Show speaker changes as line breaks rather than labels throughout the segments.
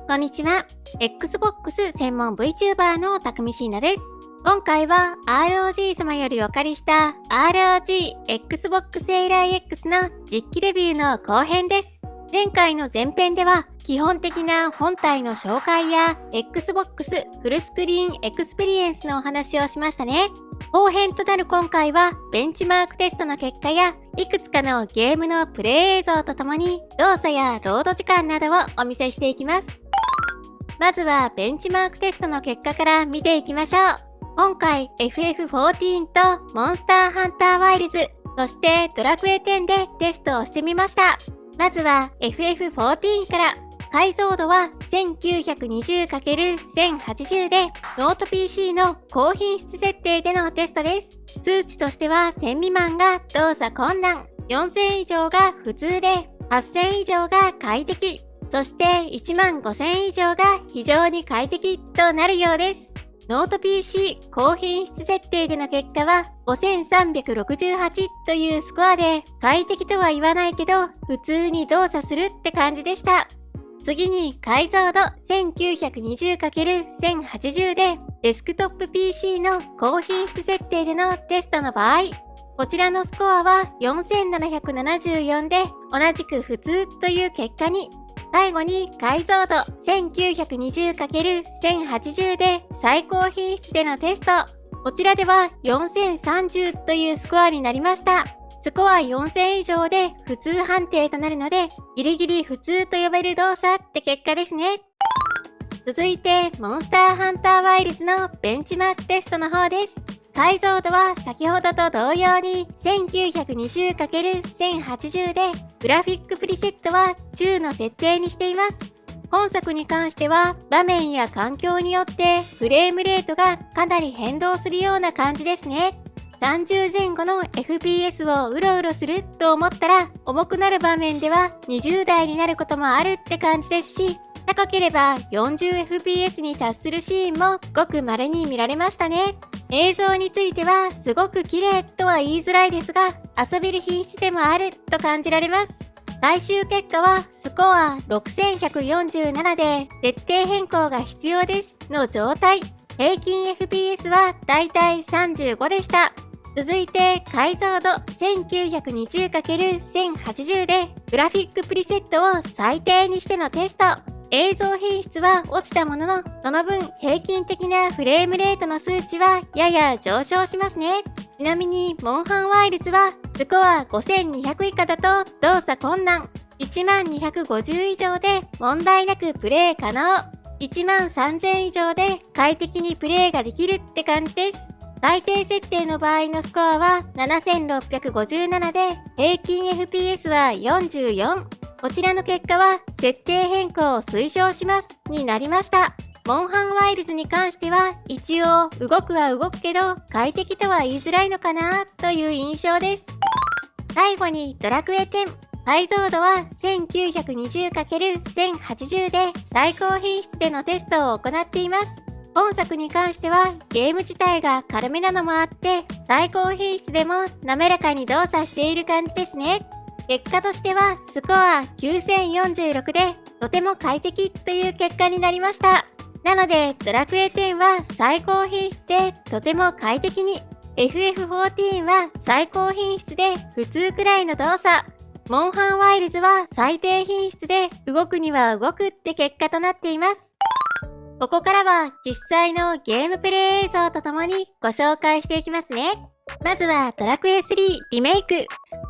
こんにちは。Xbox 専門 VTuber のたくみしーなです。今回は ROG 様よりお借りした ROG Xbox Series X の実機レビューの後編です。前回の前編では基本的な本体の紹介や Xbox フルスクリーンエクスペリエンスのお話をしましたね。後編となる今回はベンチマークテストの結果やいくつかのゲームのプレイ映像とともに動作やロード時間などをお見せしていきます。まずはベンチマークテストの結果から見ていきましょう。今回 FF14 とモンスターハンターワイルズ、そしてドラクエ10でテストをしてみました。まずは FF14 から解像度は 1920×1080 でノート PC の高品質設定でのテストです。数値としては1000未満が動作困難、4000以上が普通で8000以上が快適、そして15000以上が非常に快適となるようです。ノート PC 高品質設定での結果は5368というスコアで快適とは言わないけど普通に動作するって感じでした。次に解像度 1920×1080 でデスクトップ PC の高品質設定でのテストの場合、こちらのスコアは4774で同じく普通という結果に。最後に解像度 1920×1080 で最高品質でのテスト。こちらでは4030というスコアになりました。スコア4000以上で普通判定となるので、ギリギリ普通と呼べる動作って結果ですね。続いて、モンスターハンターワイルズのベンチマークテストの方です。解像度は先ほどと同様に 1920×1080 でグラフィックプリセットは中の設定にしています。今作に関しては場面や環境によってフレームレートがかなり変動するような感じですね。30前後の FPS をうろうろすると思ったら重くなる場面では20台になることもあるって感じですし、高ければ 40fps に達するシーンもごく稀に見られましたね。映像についてはすごく綺麗とは言いづらいですが、遊べる品質でもあると感じられます。最終結果はスコア6147で設定変更が必要ですの状態。平均 FPS はだいたい35でした。続いて解像度 1920×1080 でグラフィックプリセットを最低にしてのテスト。映像品質は落ちたものの、その分平均的なフレームレートの数値はやや上昇しますね。ちなみにモンハンワイルズはスコア5200以下だと動作困難、10250以上で問題なくプレイ可能、13000以上で快適にプレイができるって感じです。最低設定の場合のスコアは7657で平均 FPS は44。こちらの結果は設定変更を推奨しますになりました。モンハンワイルズに関しては一応動くは動くけど快適とは言いづらいのかなという印象です。最後にドラクエ10。解像度は 1920×1080 で最高品質でのテストを行っています。本作に関してはゲーム自体が軽めなのもあって最高品質でも滑らかに動作している感じですね。結果としてはスコア9046でとても快適という結果になりました。なのでドラクエ10は最高品質でとても快適に、FF14 は最高品質で普通くらいの動作、モンハンワイルズは最低品質で動くには動くって結果となっています。ここからは実際のゲームプレイ映像とともにご紹介していきますね。まずはドラクエ3リメイク。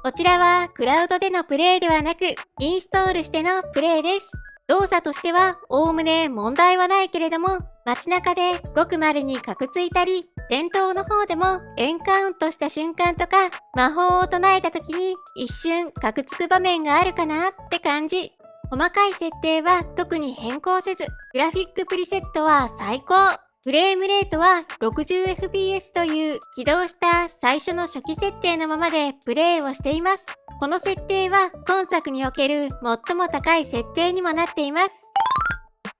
こちらはクラウドでのプレイではなくインストールしてのプレイです。動作としてはおおむね問題はないけれども、街中でごく稀にカクついたり、戦闘の方でもエンカウントした瞬間とか魔法を唱えた時に一瞬カクつく場面があるかなって感じ。細かい設定は特に変更せず、グラフィックプリセットは最高。フレームレートは 60fps という起動した最初の初期設定のままでプレイをしています。この設定は今作における最も高い設定にもなっています。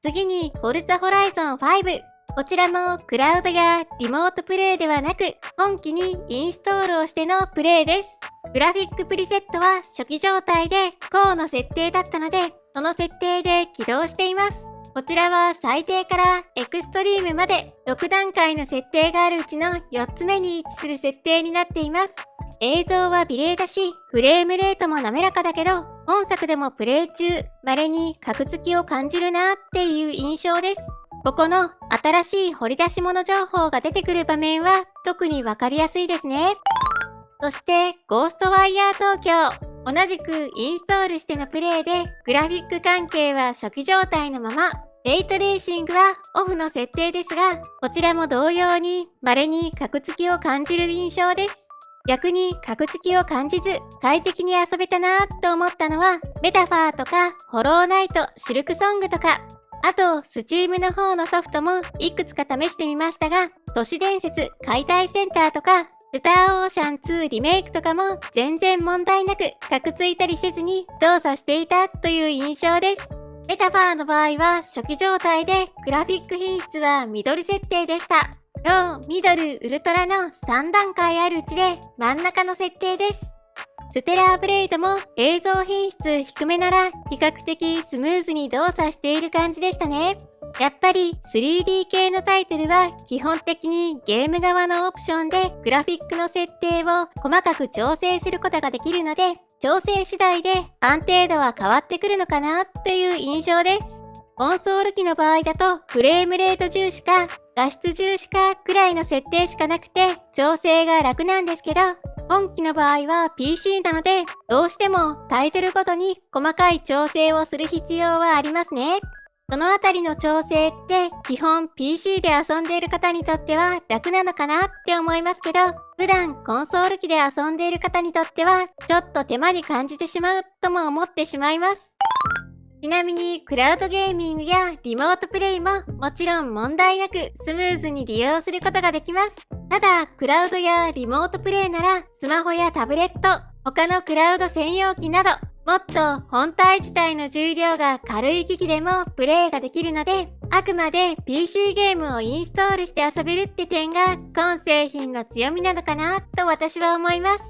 次にフォルツァホライゾン5。こちらもクラウドやリモートプレイではなく本機にインストールをしてのプレイです。グラフィックプリセットは初期状態で高の設定だったので、その設定で起動しています。こちらは最低からエクストリームまで6段階の設定があるうちの4つ目に位置する設定になっています。映像は美麗だし、フレームレートも滑らかだけど、本作でもプレイ中、稀にカクつきを感じるなっていう印象です。ここの新しい掘り出し物情報が出てくる場面は特にわかりやすいですね。そして、ゴーストワイヤー東京。同じくインストールしてのプレイで、グラフィック関係は初期状態のまま、レイトレーシングはオフの設定ですが、こちらも同様に稀にカクつきを感じる印象です。逆にカクつきを感じず快適に遊べたなーと思ったのは、メタファーとかホローナイト、シルクソングとか、あと、スチームの方のソフトもいくつか試してみましたが、都市伝説解体センターとか、スターオーシャン2リメイクとかも全然問題なくカクついたりせずに動作していたという印象です。メタファーの場合は初期状態でグラフィック品質はミドル設定でした。ロー、ミドル、ウルトラの3段階あるうちで真ん中の設定です。ステラーブレイドも映像品質低めなら比較的スムーズに動作している感じでしたね。やっぱり 3D 系のタイトルは基本的にゲーム側のオプションでグラフィックの設定を細かく調整することができるので、調整次第で安定度は変わってくるのかなという印象です。コンソール機の場合だとフレームレート重視か画質重視かくらいの設定しかなくて調整が楽なんですけど、本機の場合は PC なのでどうしてもタイトルごとに細かい調整をする必要はありますね。そのあたりの調整って基本 PC で遊んでいる方にとっては楽なのかなって思いますけど、普段コンソール機で遊んでいる方にとってはちょっと手間に感じてしまうとも思ってしまいます。ちなみにクラウドゲーミングやリモートプレイももちろん問題なくスムーズに利用することができます。ただ、クラウドやリモートプレイならスマホやタブレット、他のクラウド専用機などもっと本体自体の重量が軽い機器でもプレイができるので、あくまで PC ゲームをインストールして遊べるって点が今製品の強みなのかなと私は思います。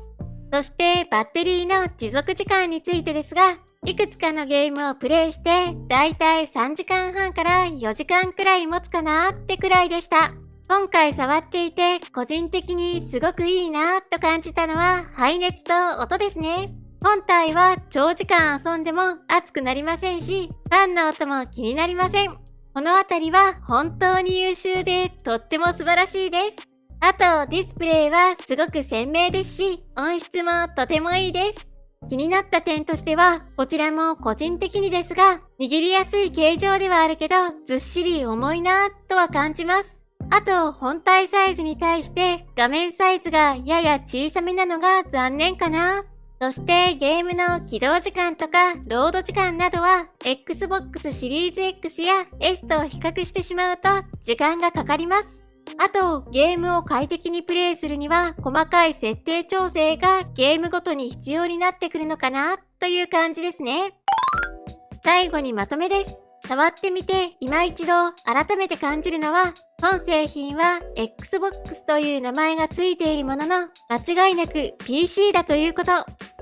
そしてバッテリーの持続時間についてですが、いくつかのゲームをプレイしてだいたい3時間半から4時間くらい持つかなってくらいでした。今回触っていて個人的にすごくいいなと感じたのは排熱と音ですね。本体は長時間遊んでも熱くなりませんし、ファンの音も気になりません。このあたりは本当に優秀でとっても素晴らしいです。あとディスプレイはすごく鮮明ですし、音質もとてもいいです。気になった点としては、こちらも個人的にですが、握りやすい形状ではあるけど、ずっしり重いなとは感じます。あと、本体サイズに対して画面サイズがやや小さめなのが残念かな。そしてゲームの起動時間とかロード時間などは Xbox シリーズ X や S と比較してしまうと時間がかかります。あと、ゲームを快適にプレイするには細かい設定調整がゲームごとに必要になってくるのかなという感じですね。最後にまとめです。触ってみて今一度改めて感じるのは、本製品は Xbox という名前がついているものの間違いなく PC だということ。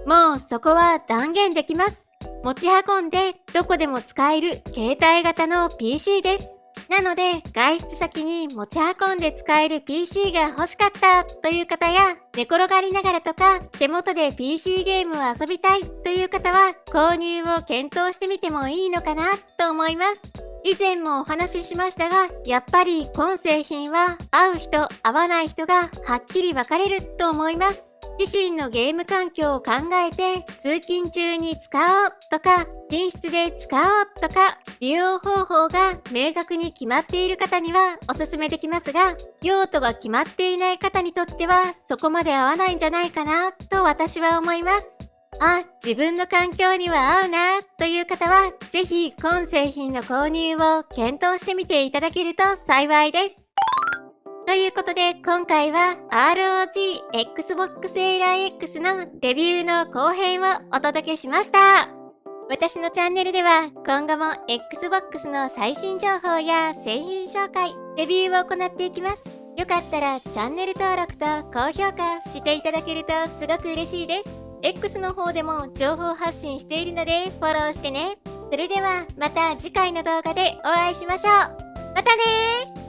もうそこは断言できます。持ち運んでどこでも使える携帯型の PC です。なので外出先に持ち運んで使える PC が欲しかったという方や、寝転がりながらとか手元で PC ゲームを遊びたいという方は購入を検討してみてもいいのかなと思います。以前もお話ししましたが、やっぱり今製品は合う人合わない人がはっきり分かれると思います。自身のゲーム環境を考えて通勤中に使おうとか寝室で使おうとか利用方法が明確に決まっている方にはおすすめできますが、用途が決まっていない方にとってはそこまで合わないんじゃないかなと私は思います。自分の環境には合うなという方はぜひ今製品の購入を検討してみていただけると幸いです。ということで今回は ROG Xbox エイラー X のレビューの後編をお届けしました。私のチャンネルでは今後も Xbox の最新情報や製品紹介、レビューを行っていきます。よかったらチャンネル登録と高評価していただけるとすごく嬉しいです。X の方でも情報発信しているのでフォローしてね。それではまた次回の動画でお会いしましょう。またねー。